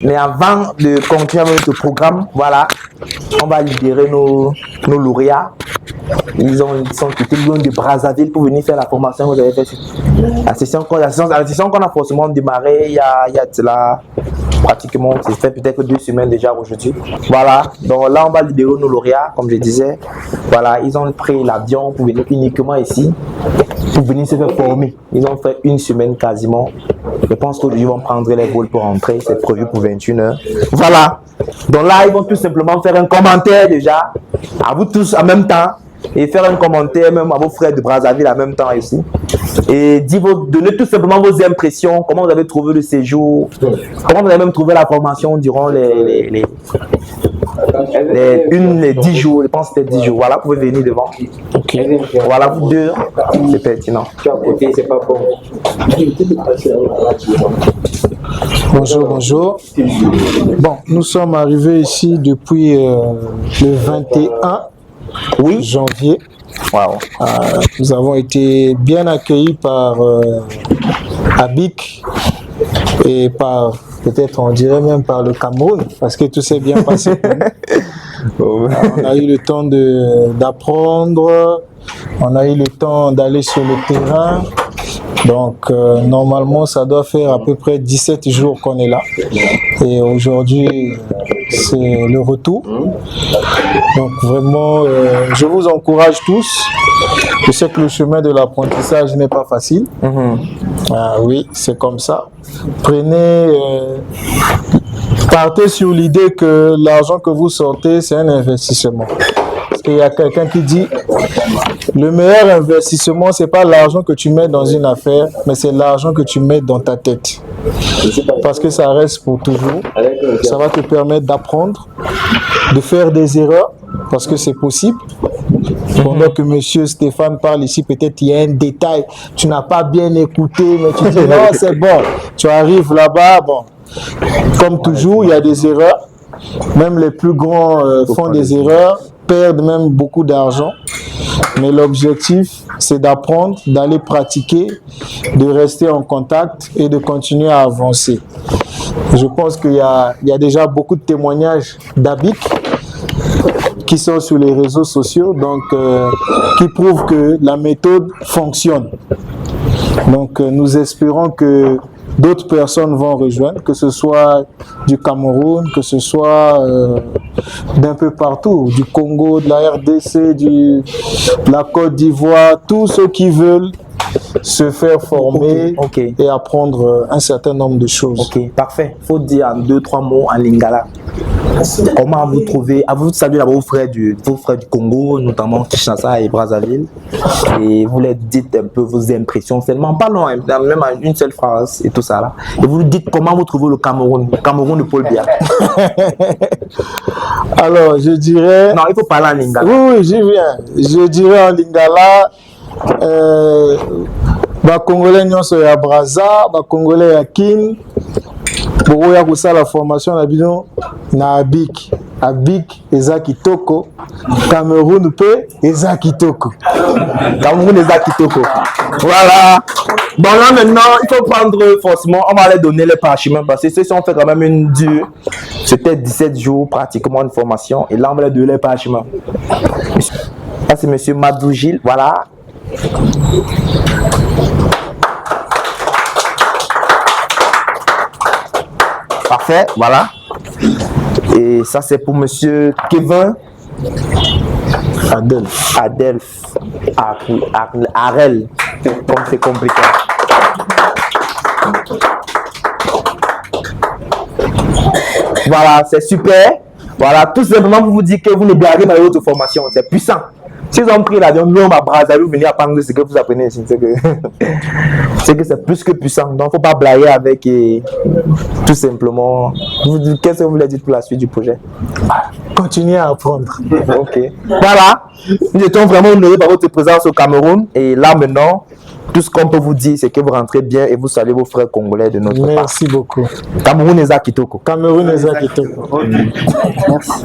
Mais avant de continuer avec notre programme, voilà, on va libérer nos lauréats. Ils sont quittés de Brazzaville pour venir faire la formation que vous avez faite. La session qu'on a forcément démarré il y a cela pratiquement, c'est fait peut-être 2 semaines déjà aujourd'hui. Voilà, donc là on va libérer nos lauréats, comme je disais. Voilà, ils ont pris l'avion pour venir uniquement ici, pour venir se faire former. Ils ont fait 1 semaine quasiment. Je pense qu'aujourd'hui ils vont prendre les vols pour rentrer, c'est prévu pour 21 h. Voilà, donc là ils vont tout simplement faire un commentaire déjà, à vous tous en même temps. Et faire un commentaire même à vos frères de Brazzaville en même temps ici. Et donnez tout simplement vos impressions, comment vous avez trouvé le séjour, comment vous avez même trouvé la formation durant les 10 jours, je pense que c'était 10 jours. Voilà, vous pouvez venir devant. Ok. Voilà, vous deux, c'est pertinent. Bonjour, bonjour. Bon, nous sommes arrivés ici depuis le 21 janvier. Wow. Nous avons été bien accueillis par Abik et par, peut-être on dirait même par le Cameroun, parce que tout s'est bien passé pour nous. On a eu le temps d'apprendre, on a eu le temps d'aller sur le terrain. Donc normalement ça doit faire à peu près 17 jours qu'on est là et aujourd'hui c'est le retour. Donc vraiment je vous encourage tous. Je sais que le chemin de l'apprentissage n'est pas facile. Oui, c'est comme ça. Partez sur l'idée que l'argent que vous sortez c'est un investissement. Parce qu'il y a quelqu'un qui dit le meilleur investissement, c'est pas l'argent que tu mets dans une affaire, mais c'est l'argent que tu mets dans ta tête. Parce que ça reste pour toujours. Ça va te permettre d'apprendre, de faire des erreurs, parce que c'est possible. Pendant que monsieur Stéphane parle ici, peut-être il y a un détail, tu n'as pas bien écouté, mais tu dis non, c'est bon. Tu arrives là-bas, bon. Comme toujours, il y a des erreurs. Même les plus grands font des erreurs, perdent même beaucoup d'argent. Mais l'objectif, c'est d'apprendre, d'aller pratiquer, de rester en contact et de continuer à avancer. Je pense qu'il y a déjà beaucoup de témoignages d'Abik qui sont sur les réseaux sociaux, donc qui prouvent que la méthode fonctionne. Donc nous espérons que d'autres personnes vont rejoindre, que ce soit du Cameroun, que ce soit d'un peu partout, du Congo, de la RDC, de la Côte d'Ivoire, tous ceux qui veulent se faire former et apprendre un certain nombre de choses. Ok, parfait. Il faut dire en 2-3 mots en lingala. Comment vous trouvez, à vous saluer vos frères du Congo, notamment Kinshasa et Brazzaville, et vous leur dites un peu vos impressions seulement, parlons même en une seule phrase et tout ça là, et vous dites comment vous trouvez le Cameroun de Paul Biya. Alors je dirais... Non, il faut parler en lingala. Oui, j'y viens. Je dirais en lingala, ba Congolais nyonso ya Brazza, ba Congolais ya Kin, beaucoup ya kusa la formation na bino na Abik. Abik eza kitoko, Cameroun pe eza kitoko. Cameroun eza kitoko. Voilà. Bon là maintenant, il faut prendre forcément, on va les donner les parchemins parce que ceux qui ont fait quand même une dure, c'était 17 jours pratiquement une formation et là on va les donner les parchemins. Ça c'est monsieur Madou Gilles, voilà. Parfait, voilà. Et ça c'est pour monsieur Kevin Adelph Arel, comme c'est compliqué. Voilà, c'est super. Voilà, tout simplement pour vous dire que vous ne blaguez pas votre formation, c'est puissant. Si ils ont pris l'avion, nous on va Brazzaville, vous venez apprendre ce que vous apprenez ici. C'est que c'est plus que puissant. Donc il ne faut pas blaguer avec tout simplement. Qu'est-ce que vous voulez dire pour la suite du projet? Continuez à apprendre. Ok. Voilà. Nous étions vraiment honorés par votre présence au Cameroun. Et là maintenant, tout ce qu'on peut vous dire, c'est que vous rentrez bien et vous saluez vos frères congolais de notre part. Merci beaucoup. Cameroun eza kitoko. Cameroun eza kitoko. Merci.